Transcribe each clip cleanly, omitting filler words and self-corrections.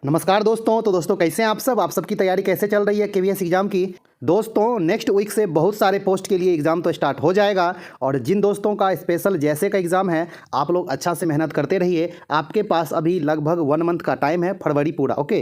नमस्कार दोस्तों। तो दोस्तों कैसे हैं आप सब? आप सबकी तैयारी कैसे चल रही है केवीएस एग्ज़ाम की? दोस्तों नेक्स्ट वीक से बहुत सारे पोस्ट के लिए एग्ज़ाम तो स्टार्ट हो जाएगा और जिन दोस्तों का स्पेशल जैसे का एग्ज़ाम है आप लोग अच्छा से मेहनत करते रहिए। आपके पास अभी लगभग 1 मंथ का टाइम है, फरवरी पूरा। ओके,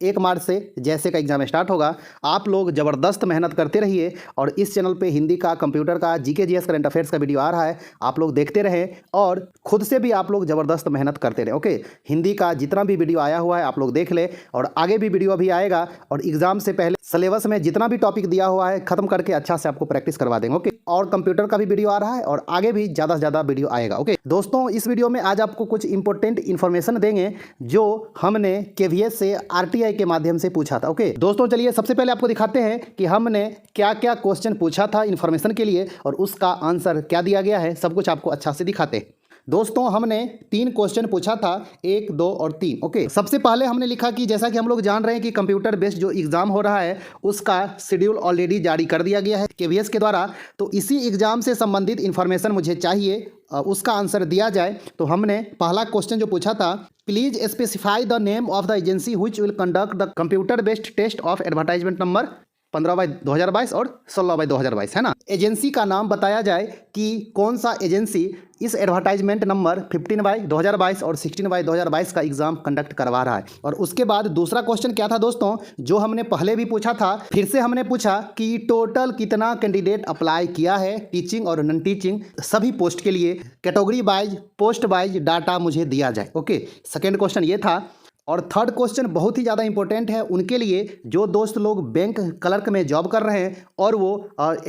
1 मार्च से जैसे का एग्ज़ाम स्टार्ट होगा। आप लोग ज़बरदस्त मेहनत करते रहिए और इस चैनल पर हिंदी का, कंप्यूटर का, जीके जीएस, करंट अफेयर्स का वीडियो आ रहा है, आप लोग देखते रहें और खुद से भी आप लोग ज़बरदस्त मेहनत करते रहें। ओके, हिंदी का जितना भी वीडियो आया हुआ है आप लोग देख ले और आगे भी वीडियो अभी आएगा और एग्जाम से पहले सिलेबस में जितना भी टॉपिक दिया हुआ है खत्म करके अच्छा से आपको प्रैक्टिस करवा देंगे। ओके, और कंप्यूटर का भी वीडियो आ रहा है और आगे भी ज़्यादा से ज़्यादा वीडियो आएगा। ओके दोस्तों, इस वीडियो में आज आपको कुछ इंपॉर्टेंट इन्फॉर्मेशन देंगे जो हमने केवीएस से आरटीआई के माध्यम से पूछा था। ओके दोस्तों, चलिए सबसे पहले आपको दिखाते हैं कि हमने क्या क्या क्वेश्चन पूछा था इन्फॉर्मेशन के लिए और उसका आंसर क्या दिया गया है, सब कुछ आपको अच्छा से दिखाते हैं। दोस्तों हमने 3 क्वेश्चन पूछा था, 1, 2 और 3। ओके, सबसे पहले हमने लिखा कि जैसा कि हम लोग जान रहे हैं कि कंप्यूटर बेस्ड जो एग्ज़ाम हो रहा है उसका शेड्यूल ऑलरेडी जारी कर दिया गया है केवीएस के द्वारा। तो इसी एग्ज़ाम से संबंधित इन्फॉर्मेशन मुझे चाहिए, उसका आंसर दिया जाए। तो हमने पहला क्वेश्चन जो पूछा था, please specify the name of the agency which will conduct the computer based test of advertisement number 15/2022 और 16/2022, है ना। एजेंसी का नाम बताया जाए कि कौन सा एजेंसी इस एडवर्टाइजमेंट नंबर 15/2022 और 16/2022 का एग्जाम कंडक्ट करवा रहा है। और उसके बाद दूसरा क्वेश्चन क्या था दोस्तों, जो हमने पहले भी पूछा था, फिर से हमने पूछा कि टोटल कितना कैंडिडेट अप्लाई किया है टीचिंग और नॉन टीचिंग सभी पोस्ट के लिए, category wise, post wise data मुझे दिया जाए। ओके, सेकेंड क्वेश्चन ये था। और थर्ड क्वेश्चन बहुत ही ज़्यादा इंपॉर्टेंट है उनके लिए जो दोस्त लोग बैंक क्लर्क में जॉब कर रहे हैं और वो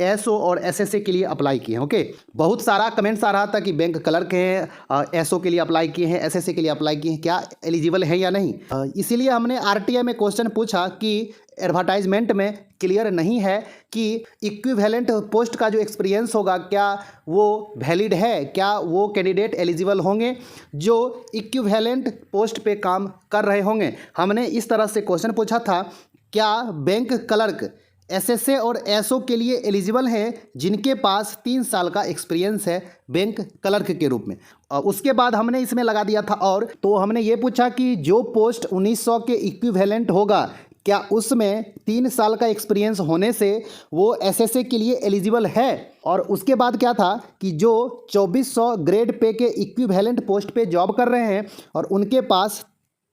एसओ और एसएसए के लिए अप्लाई किए हैं। ओके, बहुत सारा कमेंट्स आ रहा था कि बैंक क्लर्क हैं, एसओ के लिए अप्लाई किए हैं, एसएसए के लिए अप्लाई किए हैं, क्या एलिजिबल है या नहीं। इसीलिए हमने आरटीआई में क्वेश्चन पूछा कि एडवर्टाइजमेंट में क्लियर नहीं है कि इक्विवेलेंट पोस्ट का जो एक्सपीरियंस होगा क्या वो वैलिड है, क्या वो कैंडिडेट एलिजिबल होंगे जो इक्विवेलेंट पोस्ट पे काम कर रहे होंगे। हमने इस तरह से क्वेश्चन पूछा था, क्या बैंक क्लर्क एसएसए और एसओ के लिए एलिजिबल हैं जिनके पास 3 साल का एक्सपीरियंस है बैंक क्लर्क के रूप में। उसके बाद हमने इसमें लगा दिया था और तो हमने ये पूछा कि जो पोस्ट 1900 के इक्विवेलेंट होगा क्या उसमें 3 साल का एक्सपीरियंस होने से वो एसएसए के लिए एलिजिबल है। और उसके बाद क्या था कि जो 2400 ग्रेड पे के इक्विवेलेंट पोस्ट पे जॉब कर रहे हैं और उनके पास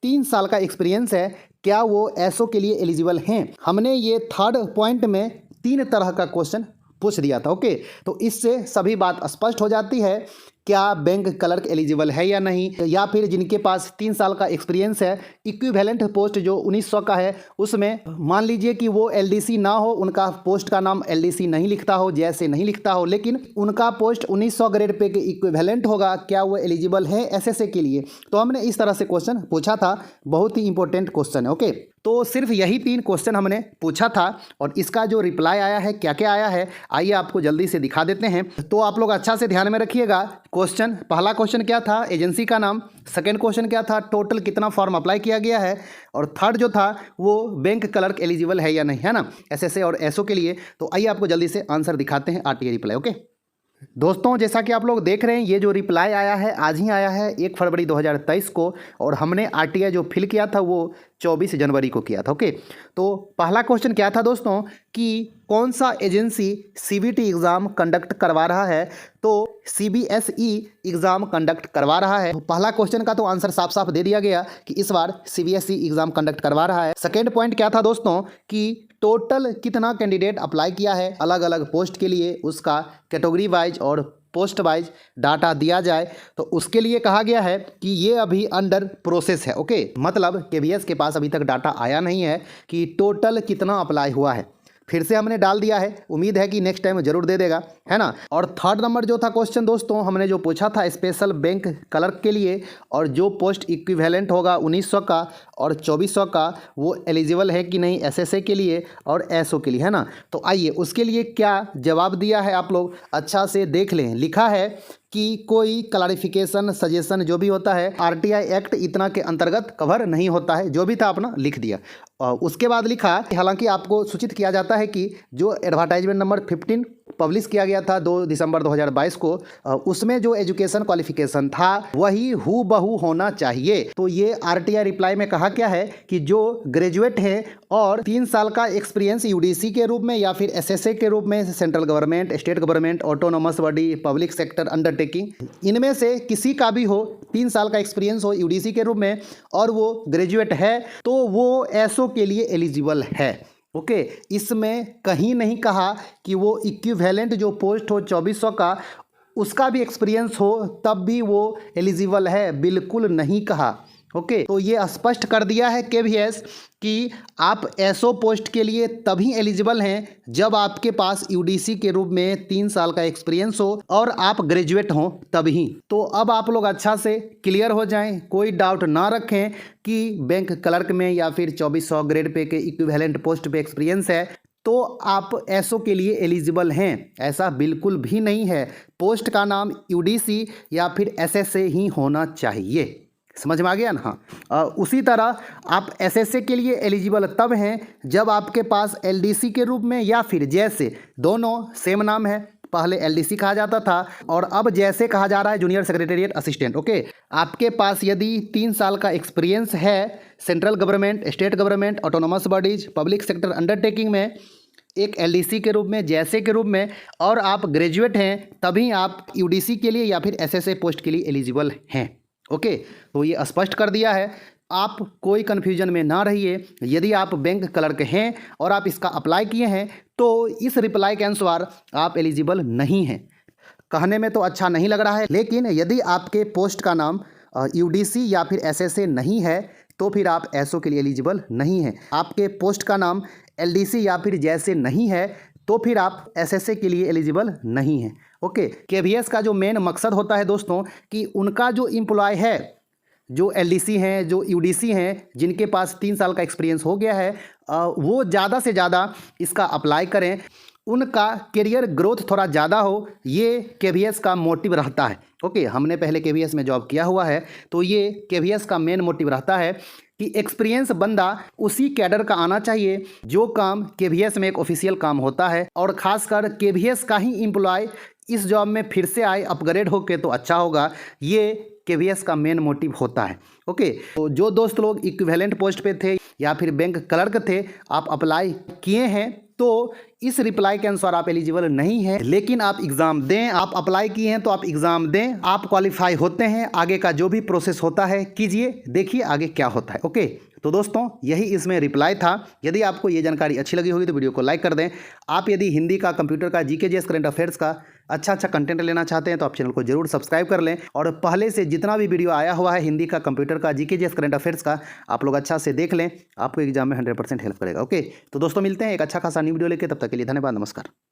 3 साल का एक्सपीरियंस है, क्या वो एसओ के लिए एलिजिबल हैं। हमने ये थर्ड पॉइंट में 3 तरह का क्वेश्चन पूछ दिया था। ओके, तो इससे सभी बात स्पष्ट हो जाती है क्या बैंक क्लर्क एलिजिबल है या नहीं, या फिर जिनके पास 3 साल का एक्सपीरियंस है, इक्विवेलेंट पोस्ट जो 1900 का है उसमें मान लीजिए कि वो एलडीसी ना हो, उनका पोस्ट का नाम एलडीसी नहीं लिखता हो, जैसे नहीं लिखता हो, लेकिन उनका पोस्ट 1900 ग्रेड पे के इक्विवेलेंट होगा, क्या वो एलिजिबल है एसएसए के लिए। तो हमने इस तरह से क्वेश्चन पूछा था, बहुत ही इंपॉर्टेंट क्वेश्चन है। ओके, तो सिर्फ यही 3 क्वेश्चन हमने पूछा था और इसका जो रिप्लाई आया है, क्या क्या आया है, आइए आपको जल्दी से दिखा देते हैं। तो आप लोग अच्छा से ध्यान में रखिएगा। क्वेश्चन, पहला क्वेश्चन क्या था, एजेंसी का नाम। सेकंड क्वेश्चन क्या था, टोटल कितना फॉर्म अप्लाई किया गया है। और थर्ड जो था वो बैंक क्लर्क एलिजिबल है या नहीं, है ना, एसएसए और एसओ के लिए। तो आइए आपको जल्दी से आंसर दिखाते हैं, आरटीआई रिप्लाई। ओके दोस्तों, जैसा कि आप लोग देख रहे हैं ये जो रिप्लाई आया है आज ही आया है 1 फरवरी 2023 को और हमने आरटीआई जो फिल किया था वो 24 जनवरी को किया था। ओके, तो पहला क्वेश्चन क्या था दोस्तों कि कौन सा एजेंसी सीबीटी एग्ज़ाम कंडक्ट करवा रहा है। तो सीबीएसई एग्ज़ाम कंडक्ट करवा रहा है। पहला क्वेश्चन का तो आंसर साफ साफ दे दिया गया कि इस बार सीबीएसई एग्ज़ाम कंडक्ट करवा रहा है। सेकेंड पॉइंट क्या था दोस्तों कि टोटल कितना कैंडिडेट अप्लाई किया है अलग अलग पोस्ट के लिए, उसका कैटेगरी वाइज और पोस्ट वाइज डाटा दिया जाए। तो उसके लिए कहा गया है कि ये अभी अंडर प्रोसेस है। ओके, मतलब केवीएस के पास अभी तक डाटा आया नहीं है कि टोटल कितना अप्लाई हुआ है। फिर से हमने डाल दिया है, उम्मीद है कि नेक्स्ट टाइम जरूर दे देगा, है ना। और थर्ड नंबर जो था क्वेश्चन दोस्तों हमने जो पूछा था स्पेशल बैंक क्लर्क के लिए और जो पोस्ट इक्विवेलेंट होगा 1900 का और 2400 का वो एलिजिबल है कि नहीं एसएसए के लिए और एसओ के लिए, है ना। तो आइए उसके लिए क्या जवाब दिया है आप लोग अच्छा से देख लें। लिखा है कि कोई क्लैरिफिकेशन, सजेशन जो भी होता है आरटीआई एक्ट इतना के अंतर्गत कवर नहीं होता है, जो भी था अपना लिख दिया। उसके बाद लिखा, हालांकि आपको सूचित किया जाता है कि जो एडवर्टाइजमेंट नंबर 15 पब्लिश किया गया था 2 दिसंबर 2022 को, उसमें जो एजुकेशन क्वालिफिकेशन था वही हूबहू होना चाहिए। तो ये आरटीआई रिप्लाई में कहा क्या है कि जो ग्रेजुएट है और 3 साल का एक्सपीरियंस यूडीसी के रूप में या फिर एसएसए के रूप में, central government, state government, autonomous body, public sector undertaking, इनमें से किसी का भी हो, 3 साल का एक्सपीरियंस हो यूडीसी के रूप में और वो ग्रेजुएट है तो वो एसओ के लिए एलिजिबल है। ओके, इसमें कहीं नहीं कहा कि वो इक्विवेलेंट जो पोस्ट हो 2400 का उसका भी एक्सपीरियंस हो तब भी वो एलिजिबल है, बिल्कुल नहीं कहा। ओके, तो ये स्पष्ट कर दिया है केवीएस कि आप एसओ पोस्ट के लिए तभी एलिजिबल हैं जब आपके पास यूडीसी के रूप में 3 साल का एक्सपीरियंस हो और आप ग्रेजुएट हों तभी। तो अब आप लोग अच्छा से क्लियर हो जाएं, कोई डाउट ना रखें कि बैंक क्लर्क में या फिर 2400 ग्रेड पे के इक्विवेलेंट पोस्ट पे एक्सपीरियंस है तो आप एसओ के लिए एलिजिबल हैं। ऐसा बिल्कुल भी नहीं है। पोस्ट का नाम यूडीसी या फिर एसएसए ही होना चाहिए। समझ में आ गया ना? हाँ, उसी तरह आप एसएसए के लिए एलिजिबल तब हैं जब आपके पास एलडीसी के रूप में या फिर जैसे, दोनों सेम नाम है, पहले एलडीसी कहा जाता था और अब जैसे कहा जा रहा है जूनियर सेक्रेटेरिएट असिस्टेंट। ओके, आपके पास यदि 3 साल का एक्सपीरियंस है central government, state government, autonomous bodies, public sector undertaking में, एक एलडीसी के रूप में, जैसे के रूप में, और आप ग्रेजुएट हैं तभी आप यूडीसी के लिए या फिर एसएसए पोस्ट के लिए एलिजिबल हैं। ओके, तो ये स्पष्ट कर दिया है। आप कोई कन्फ्यूजन में ना रहिए। यदि आप बैंक क्लर्क हैं और आप इसका अप्लाई किए हैं तो इस रिप्लाई के अनुसार आप एलिजिबल नहीं हैं। कहने में तो अच्छा नहीं लग रहा है, लेकिन यदि आपके पोस्ट का नाम यूडीसी या फिर एसएसए नहीं है तो फिर आप एसओ के लिए एलिजिबल नहीं हैं। आपके पोस्ट का नाम एलडीसी या फिर जैसे नहीं है तो फिर आप एसएसए के लिए एलिजिबल नहीं हैं। ओके, केवीएस का जो मेन मकसद होता है दोस्तों कि उनका जो एम्प्लॉय है, जो एलडीसी हैं, जो यूडीसी हैं, जिनके पास 3 साल का एक्सपीरियंस हो गया है, वो ज़्यादा से ज़्यादा इसका अप्लाई करें, उनका करियर ग्रोथ थोड़ा ज़्यादा हो, ये केवीएस का मोटिव रहता है। ओके, हमने पहले केवीएस में जॉब किया हुआ है तो ये केवीएस का मेन मोटिव रहता है कि एक्सपीरियंस बंदा उसी कैडर का आना चाहिए जो काम केवीएस में एक ऑफिशियल काम होता है, और ख़ासकर केवीएस का ही एम्प्लॉय इस जॉब में फिर से आए अपग्रेड होके तो अच्छा होगा। ये केवीएस का मेन मोटिव होता है। ओके, तो जो दोस्त लोग इक्विवेलेंट पोस्ट पे थे या फिर बैंक क्लर्क थे, आप अप्लाई किए हैं तो इस रिप्लाई के अनुसार आप एलिजिबल नहीं है, लेकिन आप एग्ज़ाम दें। आप अप्लाई किए हैं तो आप एग्ज़ाम दें, आप क्वालिफाई होते हैं, आगे का जो भी प्रोसेस होता है कीजिए, देखिए आगे क्या होता है। ओके, तो दोस्तों यही इसमें रिप्लाई था। यदि आपको ये जानकारी अच्छी लगी होगी तो वीडियो को लाइक कर दें। आप यदि हिंदी का, कंप्यूटर का, जीके जीएस, करंट अफेयर्स का अच्छा कंटेंट लेना चाहते हैं तो आप चैनल को जरूर सब्सक्राइब कर लें, और पहले से जितना भी वीडियो आया हुआ है हिंदी का, कंप्यूटर का, जीके जीएस, करंट अफेयर्स का, आप लोग अच्छा से देख लें, आपको एग्जाम में 100% हेल्प करेगा। ओके, तो दोस्तों मिलते हैं एक अच्छा खासा न्यू वीडियो लेके, तब तक के लिए धन्यवाद, नमस्कार।